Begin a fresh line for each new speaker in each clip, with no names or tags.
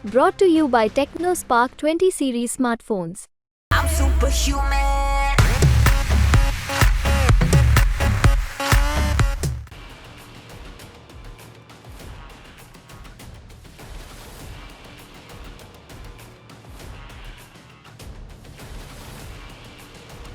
Brought to you by TechnoSpark 20 series smartphones.
I'm superhuman.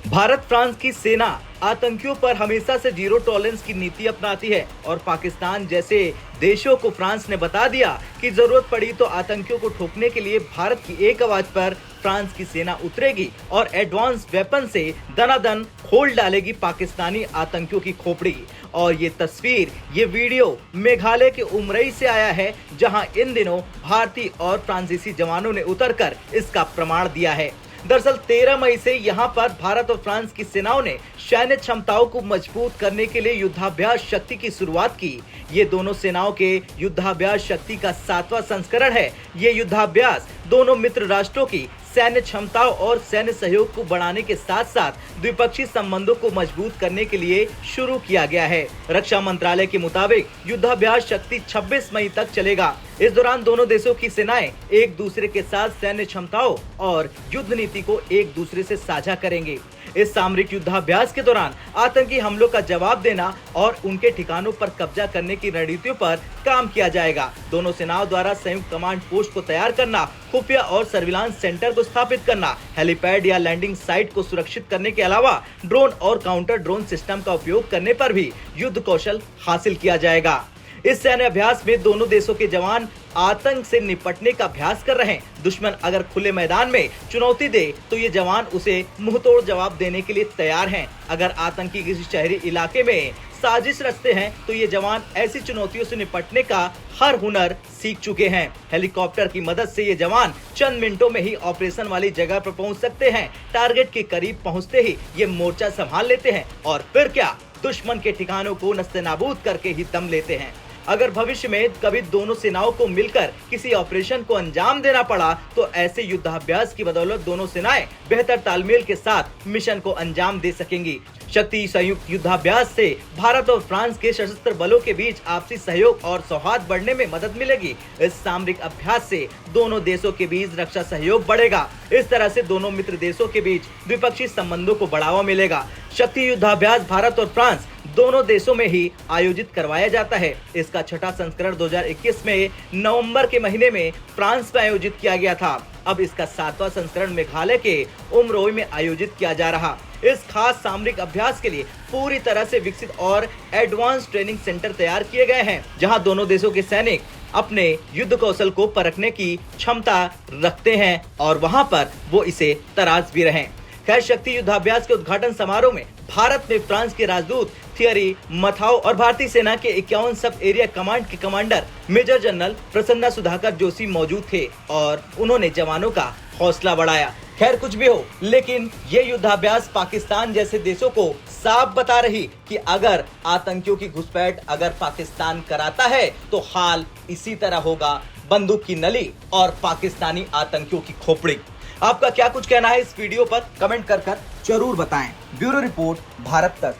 Bharat France की सेना आतंकियों पर हमेशा से जीरो टॉलरेंस की नीति अपनाती है और पाकिस्तान जैसे देशों को फ्रांस ने बता दिया कि जरूरत पड़ी तो आतंकियों को ठोकने के लिए भारत की एक आवाज पर फ्रांस की सेना उतरेगी और एडवांस वेपन से दनादन खोल डालेगी पाकिस्तानी आतंकियों की खोपड़ी। और ये तस्वीर, ये वीडियो मेघालय के उमरई से आया है, जहां इन दिनों भारतीय और फ्रांसीसी जवानों ने उतरकर इसका प्रमाण दिया है। दरअसल 13 मई से यहां पर भारत और फ्रांस की सेनाओं ने सैन्य क्षमताओं को मजबूत करने के लिए युद्धाभ्यास शक्ति की शुरुआत की। ये दोनों सेनाओं के युद्धाभ्यास शक्ति का 7वां संस्करण है। ये युद्धाभ्यास दोनों मित्र राष्ट्रों की सैन्य क्षमताओं और सैन्य सहयोग को बढ़ाने के साथ साथ द्विपक्षीय संबंधों को मजबूत करने के लिए शुरू किया गया है। रक्षा मंत्रालय के मुताबिक युद्धाभ्यास शक्ति 26 मई तक चलेगा। इस दौरान दोनों देशों की सेनाएं एक दूसरे के साथ सैन्य क्षमताओं और युद्ध नीति को एक दूसरे से साझा करेंगे। इस सामरिक युद्धाभ्यास के दौरान आतंकी हमलों का जवाब देना और उनके ठिकानों पर कब्जा करने की रणनीतियों पर काम किया जाएगा। दोनों सेनाओं द्वारा संयुक्त कमांड पोस्ट को तैयार करना, खुफिया और सर्विलांस सेंटर को स्थापित करना, हेलीपैड या लैंडिंग साइट को सुरक्षित करने के अलावा ड्रोन और काउंटर ड्रोन सिस्टम का उपयोग करने पर भी युद्ध कौशल हासिल किया जाएगा। इस सैन्य अभ्यास में दोनों देशों के जवान आतंक से निपटने का अभ्यास कर रहे हैं। दुश्मन अगर खुले मैदान में चुनौती दे तो ये जवान उसे मुंहतोड़ जवाब देने के लिए तैयार हैं। अगर आतंकी किसी शहरी इलाके में साजिश रचते हैं तो ये जवान ऐसी चुनौतियों से निपटने का हर हुनर सीख चुके हैं। हेलीकॉप्टर की मदद से ये जवान चंद मिनटों में ही ऑपरेशन वाली जगह पर पहुंच सकते हैं। टारगेट के करीब पहुंचते ही ये मोर्चा संभाल लेते हैं और फिर क्या, दुश्मन के ठिकानों को नस्तेनाबूद करके ही दम लेते हैं। अगर भविष्य में कभी दोनों सेनाओं को मिलकर किसी ऑपरेशन को अंजाम देना पड़ा तो ऐसे युद्धाभ्यास की बदौलत दोनों सेनाएं बेहतर तालमेल के साथ मिशन को अंजाम दे सकेंगी। शक्ति संयुक्त युद्धाभ्यास से भारत और फ्रांस के सशस्त्र बलों के बीच आपसी सहयोग और सौहार्द बढ़ने में मदद मिलेगी। इस सामरिक अभ्यास से दोनों देशों के बीच रक्षा सहयोग बढ़ेगा। इस तरह से दोनों मित्र देशों के बीच द्विपक्षीय संबंधों को बढ़ावा मिलेगा। शक्ति युद्धाभ्यास भारत और फ्रांस दोनों देशों में ही आयोजित करवाया जाता है। इसका छठा संस्करण 2021 में नवंबर के महीने में फ्रांस में आयोजित किया गया था। अब इसका 7वां संस्करण मेघालय के उमरोई में आयोजित किया जा रहा। इस खास सामरिक अभ्यास के लिए पूरी तरह से विकसित और एडवांस ट्रेनिंग सेंटर तैयार किए गए हैं, जहां दोनों देशों के सैनिक अपने युद्ध कौशल को परखने की क्षमता रखते हैं और वहां पर वो इसे तराश भी रहे। खैर, शक्ति युद्धाभ्यास के उद्घाटन समारोह में भारत में फ्रांस के राजदूत थियरी मथाओ और भारतीय सेना के 51 सब एरिया कमांड के commander major general Prasanna Sudhakar Joshi मौजूद थे और उन्होंने जवानों का हौसला बढ़ाया। खैर, कुछ भी हो, लेकिन ये युद्धाभ्यास पाकिस्तान जैसे देशों को साफ बता रही कि अगर आतंकियों की घुसपैठ अगर पाकिस्तान कराता है तो हाल इसी तरह होगा, बंदूक की नली और पाकिस्तानी आतंकियों की खोपड़ी। आपका क्या कुछ कहना है इस वीडियो पर कमेंट कर जरूर बताएं। ब्यूरो रिपोर्ट, भारत तक।